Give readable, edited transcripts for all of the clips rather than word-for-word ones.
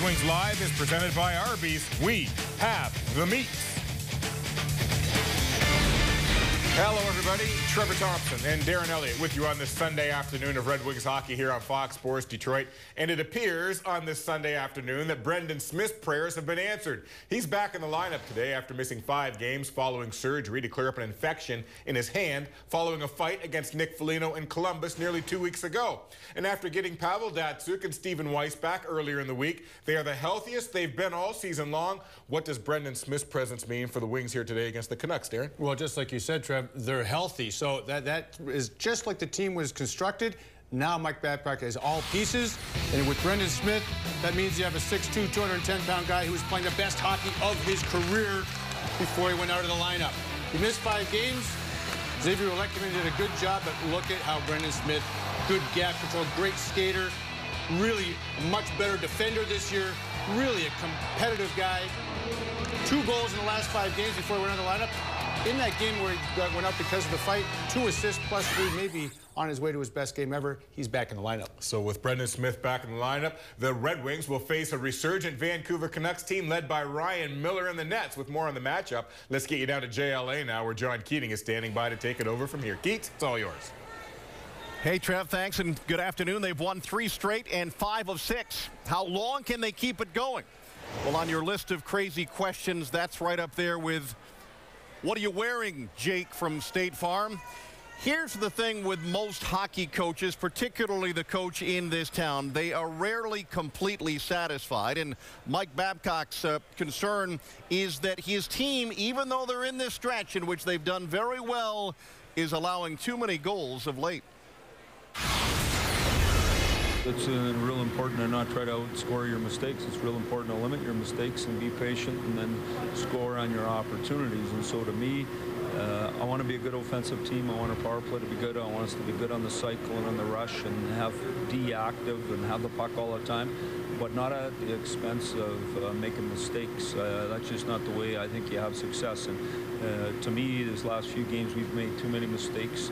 Wings Live is presented by Arby's. We have the meats. Hello, everybody. Trevor Thompson and Darren Elliott with you on this Sunday afternoon of Red Wings hockey here on Fox Sports Detroit. And it appears on this Sunday afternoon that Brendan Smith's prayers have been answered. He's back in the lineup today after missing 5 games following surgery to clear up an infection in his hand following a fight against Nick Foligno in Columbus nearly 2 weeks ago. And after getting Pavel Datsyuk and Stephen Weiss back earlier in the week, they are the healthiest they've been all season long. What does Brendan Smith's presence mean for the Wings here today against the Canucks, Darren? Well, just like you said, Trev, they're healthy. So that is just like the team was constructed. Now Mike Babcock has all pieces. And with Brendan Smith, that means you have a 6'2", 210-pound guy who was playing the best hockey of his career before he went out of the lineup. He missed 5 games. Xavier Lekkeman did a good job, but look at how Brendan Smith, good gap control, great skater, really a much better defender this year, really a competitive guy. 2 goals in the last 5 games before he went out of the lineup. In that game where he went up because of the fight, 2 assists plus 3, maybe on his way to his best game ever. He's back in the lineup. So with Brendan Smith back in the lineup, the Red Wings will face a resurgent Vancouver Canucks team led by Ryan Miller and the Nets. With more on the matchup, let's get you down to JLA now, where John Keating is standing by to take it over from here. Keats, it's all yours. Hey, Trev, thanks, and good afternoon. They've won 3 straight and 5 of 6. How long can they keep it going? Well, on your list of crazy questions, that's right up there with, what are you wearing, Jake from State Farm? Here's the thing with most hockey coaches, particularly the coach in this town. They are rarely completely satisfied, and Mike Babcock's concern is that his team, even though they're in this stretch in which they've done very well, is allowing too many goals of late. It's real important to not try to outscore your mistakes. It's real important to limit your mistakes and be patient and then score on your opportunities. And so to me, I want to be a good offensive team. I want our power play to be good. I want us to be good on the cycle and on the rush and have active and have the puck all the time, but not at the expense of making mistakes. That's just not the way I think you have success. And to me, these last few games, we've made too many mistakes.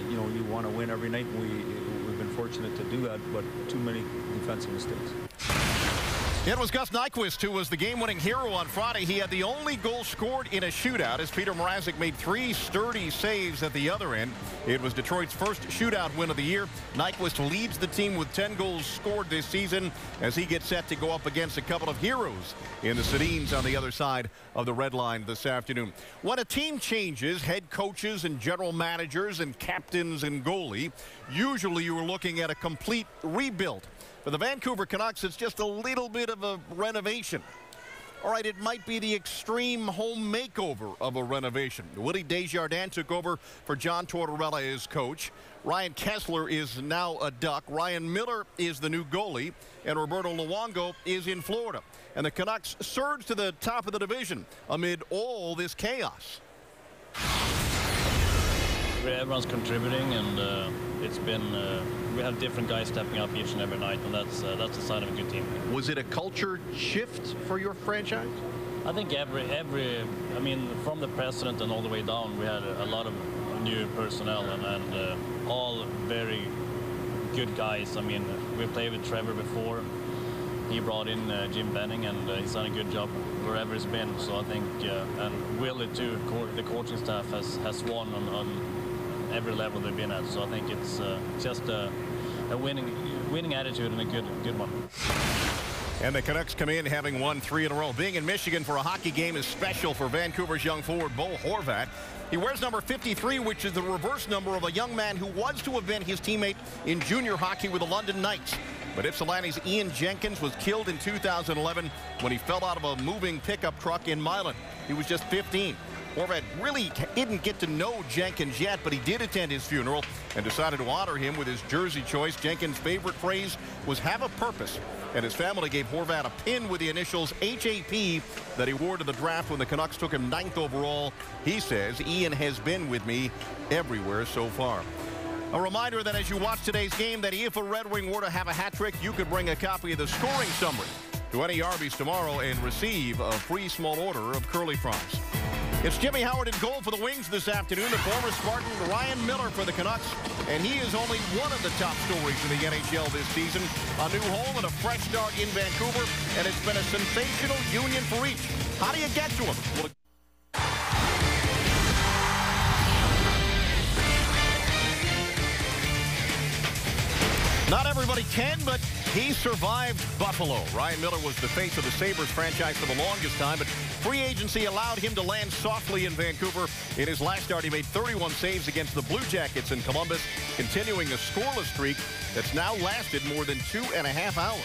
You know, you want to win every night. We've been fortunate to do that, but too many defensive mistakes. It was Gus Nyquist who was the game-winning hero on Friday. He had the only goal scored in a shootout as Peter Mrazek made 3 sturdy saves at the other end. It was Detroit's first shootout win of the year. Nyquist leads the team with 10 goals scored this season as he gets set to go up against a couple of heroes in the Sedins on the other side of the red line this afternoon. When a team changes head coaches and general managers and captains and goalie, usually you are looking at a complete rebuild. For the Vancouver Canucks, it's just a little bit of a renovation. All right, it might be the extreme home makeover of a renovation. Willie Desjardins took over for John Tortorella as coach. Ryan Kessler is now a Duck. Ryan Miller is the new goalie. And Roberto Luongo is in Florida. And the Canucks surge to the top of the division amid all this chaos. Everyone's contributing, and it's been we have different guys stepping up each and every night, and that's the sign of a good team. Was it a culture shift for your franchise? I think I mean, from the president and all the way down, we had a lot of new personnel and all very good guys. I mean, we played with Trevor before. He brought in Jim Benning, and he's done a good job wherever he's been. So I think, and Willie too, the coaching staff has won on every level they've been at. So I think it's just a winning attitude and a good one. And the Canucks come in having won 3 in a row. Being in Michigan for a hockey game is special for Vancouver's young forward Bo Horvat. He wears number 53, which is the reverse number of a young man who was to have been his teammate in junior hockey with the London Knights. But Ypsilanti's Ian Jenkins was killed in 2011 when he fell out of a moving pickup truck in Milan. He was just 15. Horvat really didn't get to know Jenkins yet, but he did attend his funeral and decided to honor him with his jersey choice. Jenkins' favorite phrase was "have a purpose," and his family gave Horvat a pin with the initials HAP that he wore to the draft when the Canucks took him 9th overall. He says, "Ian has been with me everywhere so far." A reminder that as you watch today's game, that if a Red Wing were to have a hat trick, you could bring a copy of the scoring summary to any Arby's tomorrow and receive a free small order of curly fries. It's Jimmy Howard in goal for the Wings this afternoon. The former Spartan Ryan Miller for the Canucks. And he is only one of the top stories in the NHL this season. A new home and a fresh start in Vancouver. And it's been a sensational union for each. How do you get to him? Well, not everybody can, but he survived Buffalo. Ryan Miller was the face of the Sabres franchise for the longest time, but free agency allowed him to land softly in Vancouver. In his last start, he made 31 saves against the Blue Jackets in Columbus, continuing a scoreless streak that's now lasted more than 2.5 hours.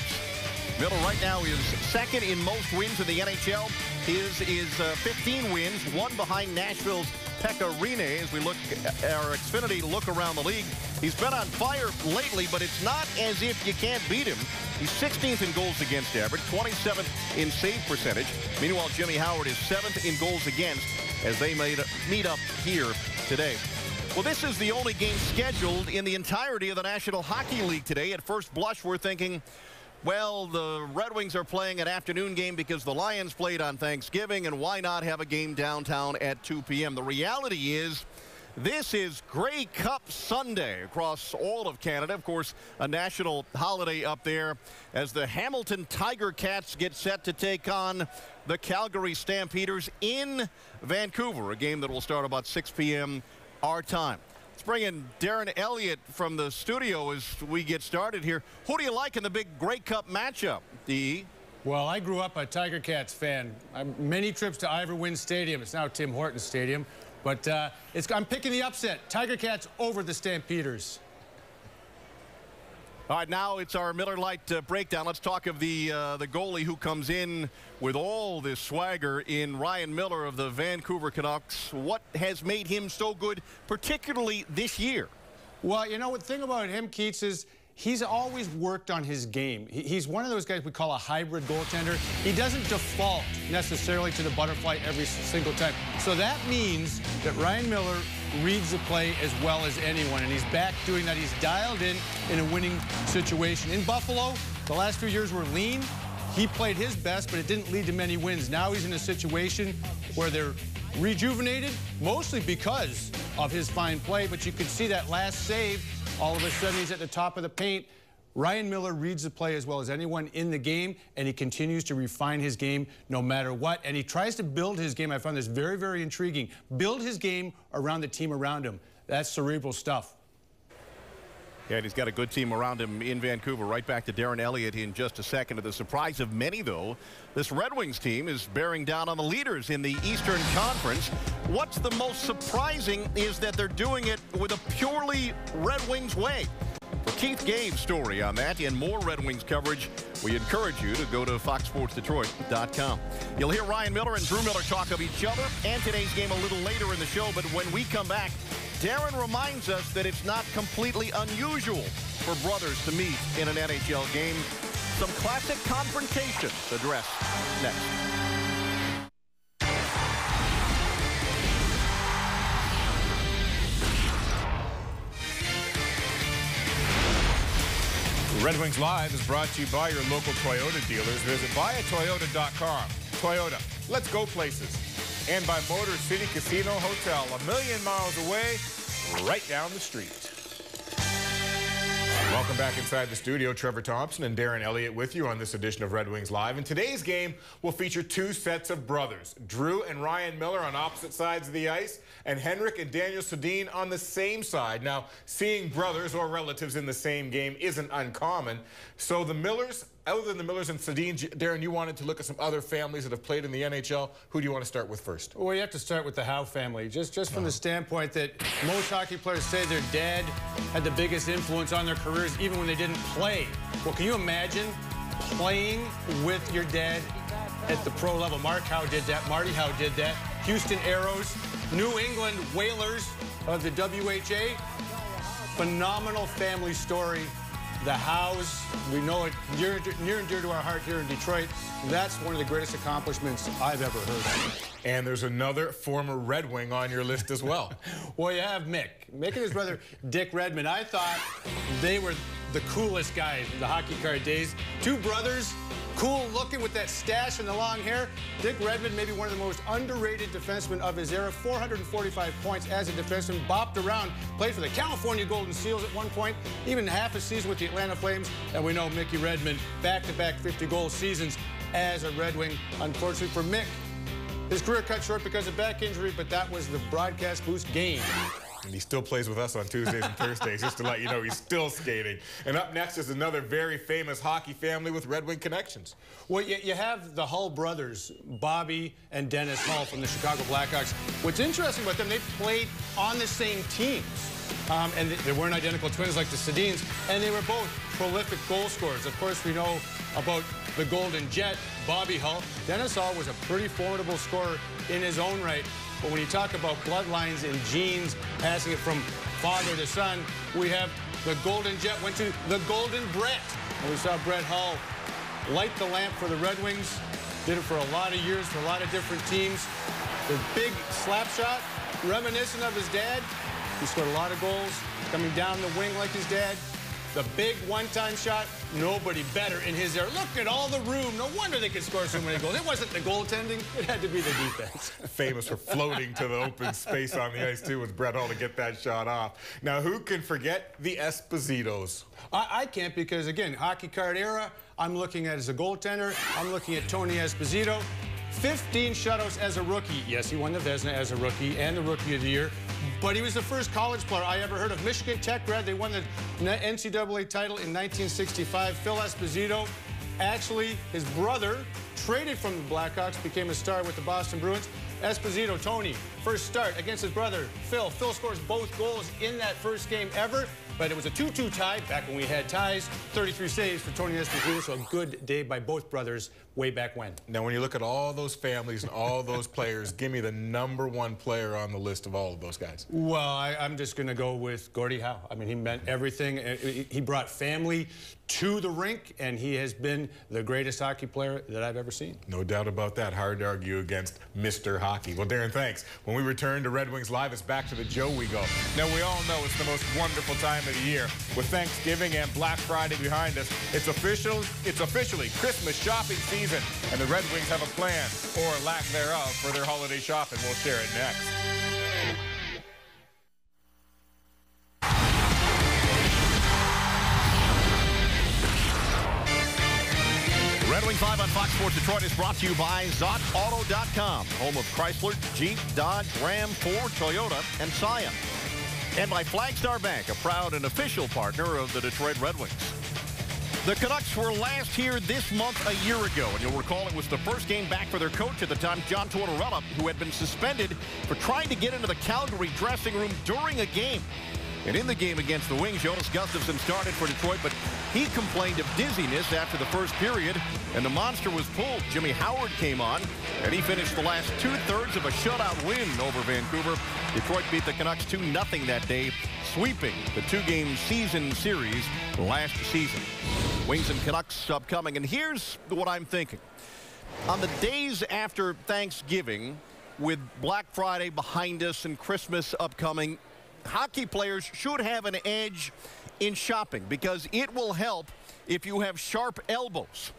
Miller right now is second in most wins in the NHL. His is 15 wins, one behind Nashville's Pekka Rinne as we look at our Xfinity look around the league. He's been on fire lately, but it's not as if you can't beat him. He's 16th in goals against average, 27th in save percentage. Meanwhile, Jimmy Howard is 7th in goals against as they meet up here today. Well, this is the only game scheduled in the entirety of the National Hockey League today. At first blush, we're thinking, well, the Red Wings are playing an afternoon game because the Lions played on Thanksgiving, and why not have a game downtown at 2 p.m.? The reality is this is Grey Cup Sunday across all of Canada. Of course, a national holiday up there as the Hamilton Tiger Cats get set to take on the Calgary Stampeders in Vancouver, a game that will start about 6 p.m. our time. Let's bring in Darren Elliott from the studio as we get started here. Who do you like in the big Grey Cup matchup, D.E.? Well, I grew up a Tiger Cats fan. Many trips to Ivor Wynne Stadium. It's now Tim Hortons Stadium. But I'm picking the upset. Tiger Cats over the Stampeders. All right, now it's our Miller Lite breakdown. Let's talk of the goalie who comes in with all this swagger in Ryan Miller of the Vancouver Canucks. What has made him so good, particularly this year? Well, you know, the thing about him, Keats, is he's always worked on his game. He's one of those guys we call a hybrid goaltender. He doesn't default necessarily to the butterfly every single time. So that means that Ryan Miller reads the play as well as anyone, and he's back doing that. He's dialed in a winning situation. In Buffalo, the last few years were lean. He played his best, but it didn't lead to many wins. Now he's in a situation where they're rejuvenated, mostly because of his fine play, but you could see that last save. All of a sudden, he's at the top of the paint. Ryan Miller reads the play as well as anyone in the game, and he continues to refine his game no matter what. And he tries to build his game. I found this very, very intriguing. Build his game around the team around him. That's cerebral stuff. Yeah, and he's got a good team around him in Vancouver. Right back to Darren Elliott in just a second. To the surprise of many, though, this Red Wings team is bearing down on the leaders in the Eastern Conference. What's the most surprising is that they're doing it with a purely Red Wings way. For Keith Gabe's story on that and more Red Wings coverage, we encourage you to go to foxsportsdetroit.com. You'll hear Ryan Miller and Drew Miller talk of each other and today's game a little later in the show. But when we come back, Darren reminds us that it's not completely unusual for brothers to meet in an NHL game. Some classic confrontations addressed next. Red Wings Live is brought to you by your local Toyota dealers. Visit buyatoyota.com. Toyota, let's go places. And by Motor City Casino Hotel, 1,000,000 miles away, right down the street. Welcome back inside the studio. Trevor Thompson and Darren Elliott with you on this edition of Red Wings Live. And today's game will feature two sets of brothers, Drew and Ryan Miller on opposite sides of the ice, and Henrik and Daniel Sedin on the same side. Now, seeing brothers or relatives in the same game isn't uncommon. So the Millers, other than the Millers and Sedin, Darren, you wanted to look at some other families that have played in the NHL. Who do you want to start with first? Well, you have to start with the Howe family, just from the standpoint that most hockey players say their dad had the biggest influence on their careers even when they didn't play. Well, can you imagine playing with your dad at the pro level? Mark Howe did that. Marty Howe did that. Houston Aeros, New England Whalers of the WHA. Phenomenal family story. The Howes, we know it near and dear to our heart here in Detroit. That's one of the greatest accomplishments I've ever heard. And there's another former Red Wing on your list as well. Well, you have Mick. Mick and his brother Dick Redmond. I thought they were the coolest guys in the hockey card days. Two brothers, cool looking with that stash and the long hair. Dick Redmond, maybe one of the most underrated defensemen of his era. 445 points as a defenseman, bopped around, played for the California Golden Seals at one point, even half a season with the Atlanta Flames. And we know Mickey Redmond, back-to-back 50-goal seasons as a Red Wing. Unfortunately for Mick, his career cut short because of back injury, but that was the broadcast boost game. And he still plays with us on Tuesdays and Thursdays, just to let you know he's still skating. And up next is another very famous hockey family with Red Wing connections. Well, you have the Hull brothers, Bobby and Dennis Hull from the Chicago Blackhawks. What's interesting about them, they played on the same teams. And they weren't identical twins like the Sedins, and they were both prolific goal scorers. Of course, we know about the Golden Jet, Bobby Hull. Dennis Hull was a pretty formidable scorer in his own right. But when you talk about bloodlines and genes, passing it from father to son, we have the Golden Jet went to the Golden Brett. And we saw Brett Hull light the lamp for the Red Wings. Did it for a lot of years for a lot of different teams. The big slap shot, reminiscent of his dad. He scored a lot of goals, coming down the wing like his dad. The big one-time shot, nobody better in his era. Look at all the room. No wonder they could score so many goals. It wasn't the goaltending. It had to be the defense. Famous for floating to the open space on the ice, too, with Brett Hull to get that shot off. Now, who can forget the Espositos? I can't because, again, hockey card era, I'm looking at as a goaltender. I'm looking at Tony Esposito. 15 shutouts as a rookie. Yes, he won the Vezina as a rookie and the Rookie of the Year. But he was the first college player I ever heard of. Michigan Tech grad. They won the NCAA title in 1965. Phil Esposito, actually, his brother, traded from the Blackhawks, became a star with the Boston Bruins. Esposito, Tony, first start against his brother, Phil. Phil scores both goals in that first game ever. But it was a 2-2 tie back when we had ties. 33 saves for Tony Esposito, so a good day by both brothers way back when. Now, when you look at all those families and all those players, give me the #1 player on the list of all of those guys. Well, I'm just going to go with Gordie Howe. I mean, he meant everything. He brought family to the rink, and he has been the greatest hockey player that I've ever seen. No doubt about that. Hard to argue against Mr. Hockey. Well, Darren, thanks. When we return to Red Wings Live, it's back to the Joe we go. Now, we all know it's the most wonderful time of the year. With Thanksgiving and Black Friday behind us, it's officially Christmas shopping season, and the Red Wings have a plan, or lack thereof, for their holiday shopping. We'll share it next. Red Wings Live on Fox Sports Detroit is brought to you by ZotAuto.com, home of Chrysler, Jeep, Dodge, Ram, Ford, Toyota, and Scion. And by Flagstar Bank, a proud and official partner of the Detroit Red Wings. The Canucks were last here this month a year ago, and you'll recall it was the first game back for their coach at the time, John Tortorella, who had been suspended for trying to get into the Calgary dressing room during a game. And in the game against the Wings, Jonas Gustafsson started for Detroit, but he complained of dizziness after the first period, and the monster was pulled. Jimmy Howard came on, and he finished the last 2/3 of a shutout win over Vancouver. Detroit beat the Canucks 2-0 that day, sweeping the 2-game season series last season. Wings and Canucks upcoming, and here's what I'm thinking. On the days after Thanksgiving, with Black Friday behind us and Christmas upcoming, hockey players should have an edge in shopping because it will help if you have sharp elbows.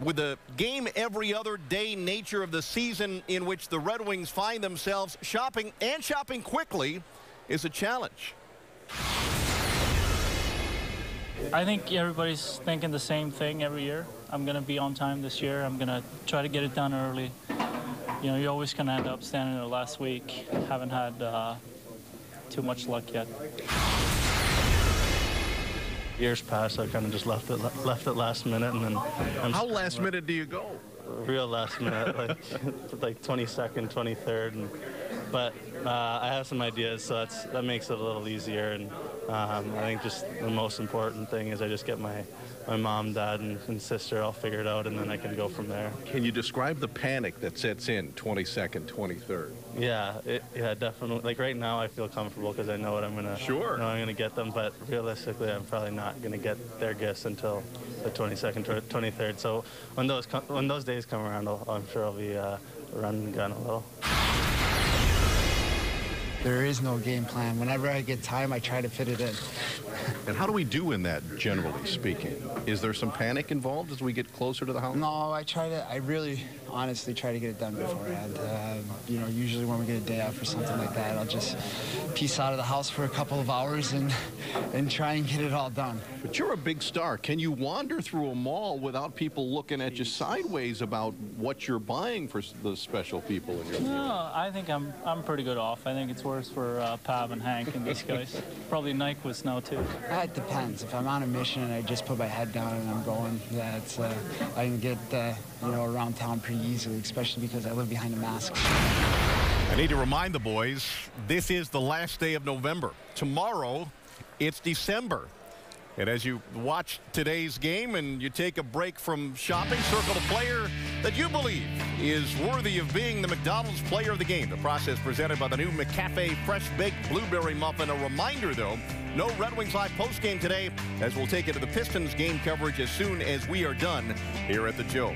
With the game every other day nature of the season in which the Red Wings find themselves, shopping and shopping quickly is a challenge. I think everybody's thinking the same thing every year. I'm going to be on time this year. I'm going to try to get it done early. You know, you're always going to end up standing there last week. Haven't had too much luck yet. Years past, I kind of just left it last minute, and then. How last minute do you go? Real last minute, like 22nd, 23rd, but I have some ideas, so that makes it a little easier. And I think just the most important thing is I just get my mom, dad, and sister all figured out, and then I can go from there. Can you describe the panic that sets in 22nd, 23rd? Yeah, definitely. Like right now, I feel comfortable because I know what I'm gonna. Sure. Know I'm gonna get them, but realistically, I'm probably not gonna get their gifts until the 22nd, 23rd. So when those days come around, I'm sure I'll be running the gun a little. There is no game plan. Whenever I get time, I try to fit it in. And how do we do in that, generally speaking? Is there some panic involved as we get closer to the house? No, I really honestly try to get it done beforehand. You know, usually when we get a day off or something like that, I'll just peace out of the house for a couple of hours and try and get it all done. But you're a big star. Can you wander through a mall without people looking at you sideways about what you're buying for the special people in your team? No, I think I'm pretty good off. I think it's worse for Pav and Hank and these guys. Probably Nyquist now too. It depends. If I'm on a mission and I just put my head down and I'm going, that's I can get you know, around town pretty easily, especially because I live behind a mask. I need to remind the boys, this is the last day of November. Tomorrow, it's December. And as you watch today's game and you take a break from shopping, circle the player that you believe is worthy of being the McDonald's Player of the Game. The process presented by the new McCafe Fresh Baked Blueberry Muffin. A reminder, though, no Red Wings Live postgame today, as we'll take it to the Pistons game coverage as soon as we are done here at the Joe.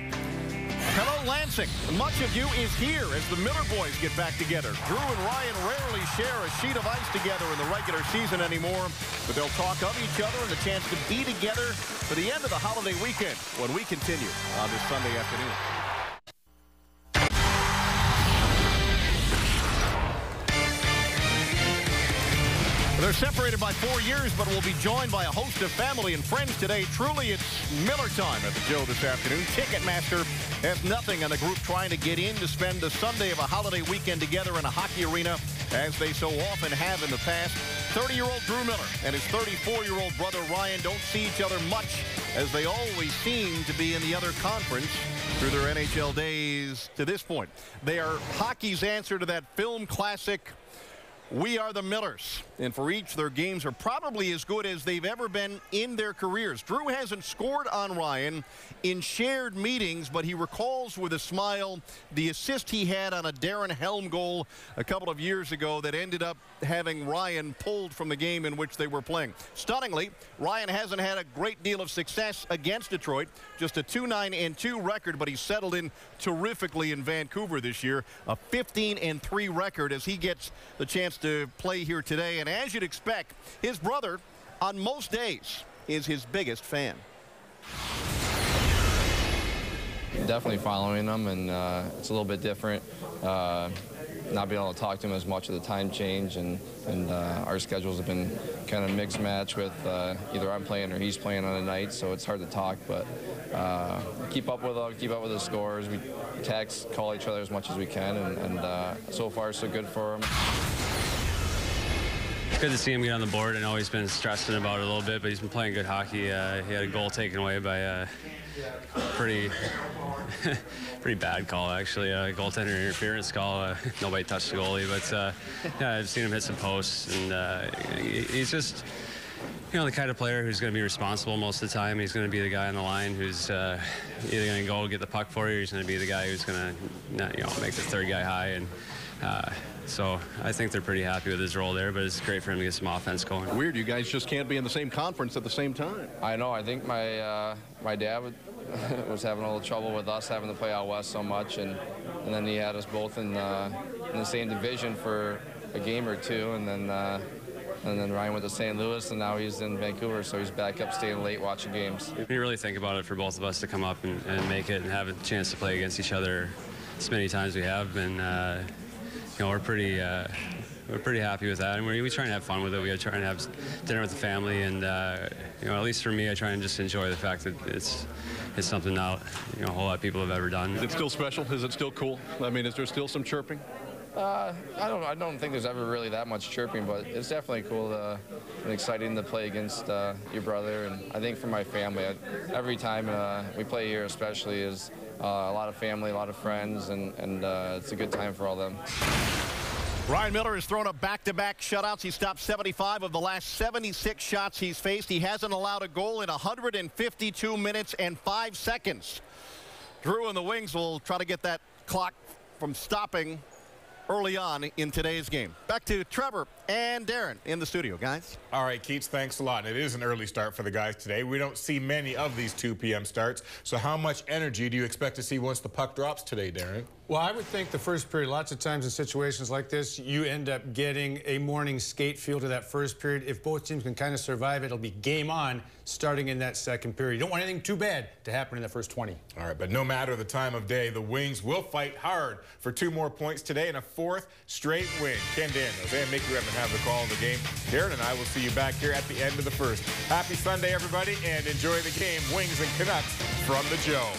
Hello, Lansing. Much of you is here as the Miller boys get back together. Drew and Ryan rarely share a sheet of ice together in the regular season anymore, but they'll talk of each other and the chance to be together for the end of the holiday weekend when we continue on this Sunday afternoon. They're separated by 4 years, but will be joined by a host of family and friends today. Truly, it's Miller time at the Joe this afternoon. Ticketmaster has nothing on the group trying to get in to spend the Sunday of a holiday weekend together in a hockey arena, as they so often have in the past. 30-year-old Drew Miller and his 34-year-old brother Ryan don't see each other much, as they always seem to be in the other conference through their NHL days to this point. They are hockey's answer to that film classic, We Are the Millers, and for each, their games are probably as good as they've ever been in their careers. Drew hasn't scored on Ryan in shared meetings, but he recalls with a smile the assist he had on a Darren Helm goal a couple of years ago that ended up having Ryan pulled from the game in which they were playing. Stunningly, Ryan hasn't had a great deal of success against Detroit, just a 2-9-2 record, but he's settled in terrifically in Vancouver this year, a 15-3 record as he gets the chance to play here today. And as you'd expect, his brother on most days is his biggest fan. Definitely following him, and it's a little bit different. Not being able to talk to him as much of the time change, and our schedules have been kind of mixed match with either I'm playing or he's playing on a night, so it's hard to talk, but keep up with the scores. We text, call each other as much as we can, and so far so good for him. It's good to see him get on the board. I know he's been stressing about it a little bit, but he's been playing good hockey. He had a goal taken away by a pretty bad call, actually. A goaltender interference call. Nobody touched the goalie, but yeah, I've seen him hit some posts, and he's just, you know, the kind of player who's going to be responsible most of the time. He's going to be the guy on the line who's either going to go get the puck for you, or he's going to be the guy who's going to, you know, make the third guy high. And so I think they're pretty happy with his role there, but it's great for him to get some offense going. Weird, you guys just can't be in the same conference at the same time. I know. I think my dad was having a little trouble with us having to play out west so much, and then he had us both in the same division for a game or two, and then Ryan went to St. Louis, and now he's in Vancouver, so he's back up staying late watching games. You really think about it for both of us to come up and make it and have a chance to play against each other as many times we have been. You know, we're pretty happy with that, and we try and have fun with it. We try and have dinner with the family, and you know, at least for me, I try and just enjoy the fact that it's something not, you know, a whole lot of people have ever done. Is it still special? Is it still cool? I mean, is there still some chirping? I don't think there's ever really that much chirping, but it's definitely cool and exciting to play against your brother. And I think for my family, every time we play here, especially, is a lot of family, a lot of friends, and it's a good time for all of them. Ryan Miller has thrown up back-to-back shutouts. He stopped 75 of the last 76 shots he's faced. He hasn't allowed a goal in 152 minutes and 5 seconds. Drew and the Wings will try to get that clock from stopping early on in today's game. Back to Trevor and Darren in the studio, guys. All right, Keats, thanks a lot. And it is an early start for the guys today. We don't see many of these 2 p.m. starts. So how much energy do you expect to see once the puck drops today, Darren? Well, I would think the first period, lots of times in situations like this, you end up getting a morning skate feel to that first period. If both teams can kind of survive it, it'll be game on starting in that second period. You don't want anything too bad to happen in the first 20. All right, but no matter the time of day, the Wings will fight hard for 2 more points today and a 4th straight win. Ken Daniels and Mickey Redmond have the call of the game. Darren and I will see you back here at the end of the first. Happy Sunday, everybody, and enjoy the game. Wings and Canucks from the Joe.